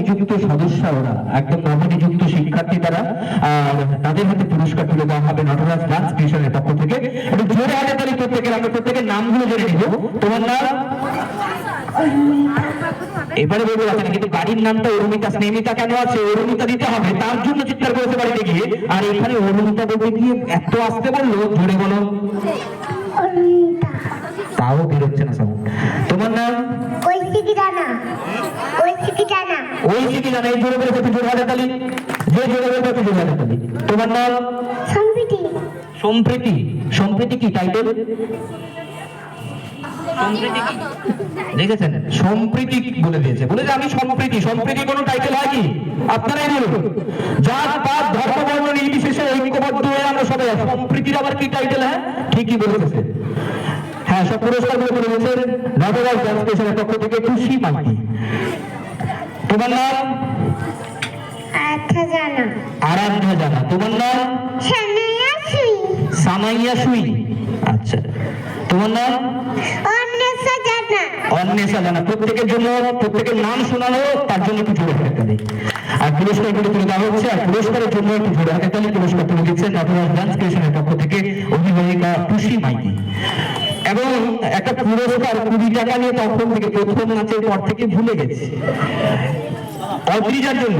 নবনিযুক্ত সদস্য, ওরা একদম নবনিযুক্ত শিক্ষার্থী তারা, তাদের হাতে পুরস্কার তুলে দেওয়া হবে নটরাজ ডান্স ক্রিয়েশনের পক্ষ থেকে। একটু জোরে হাতে তালি প্রত্যেকের, আমরা প্রত্যেকের নামগুলো জেনে নিব। তোমার নাম? এবারে বলবো এখানে কিন্তু গাড়ির নামটা অরুণিতা। স্নেহিতা কেন আছে? অরুণিতা দিতে হবে, তার জন্য চিৎকার করেছে বাড়িতে গিয়ে। আর এখানে অরুণিতা বলতে গিয়ে এত আসতে বললো, জোরে বলো। তাও বেরোচ্ছে না সব। তোমার নাম? ঐশিকি জানা। ঐশিকি জানা। ঐশিকি জানা, এই জোরে বলেছে, তুই জোরে হাতে তালি। যে জোরে বলবে তুই জোরে হাতে তালি। তোমার নাম? সম্প্রীতি। সম্প্রীতি। সম্প্রীতি কি টাইটেল? সম্প্রীতি কি দেখেছেন? সম্প্রীতি বলে দিয়েছে, বলেছে আমি সম্প্রীতি। সম্প্রীতি কোনো টাইটেল হয় কি? আপনারাই বলুন। জাত পাত ধর্ম বর্ণ নির্বিশেষে ঐক্যবদ্ধ হয়ে আমরা সবাই। সম্প্রীতির আবার কি টাইটেল? হ্যাঁ ঠিকই বলেছে। হ্যাঁ, সব পুরস্কারগুলো করে দিয়েছেন নটরাজ ডান্স ক্রিয়েশনের পক্ষ থেকে খুশি মাইতি। তোমার নাম? আরাধ্যা জানা। আরাধ্যা জানা। তোমার নাম? সানায়া সুই। সানাইয়া সুই। আচ্ছা, তোমার নাম? অন্বেষা জানা। অন্বেষা জানা। প্রত্যেকের জন্য, প্রত্যেকের নাম শোনালো, তার জন্য একটু জোরে হাতে তালি। আর পুরস্কারগুলো তুলে দেওয়া হচ্ছে, আর পুরস্কারের জন্য একটু জোরে হাতে তালি। পুরস্কার তুলে দিচ্ছেন নটরাজ ডান্স ক্রিয়েশনের পক্ষ থেকে অভিভাবিকা খুশি মাইতি। এবং একটা পুরস্কার 20 টাকা নিয়ে তখন থেকে, প্রথম নাচের পর থেকে ভুলে গেছে। অদ্রিজার জন্য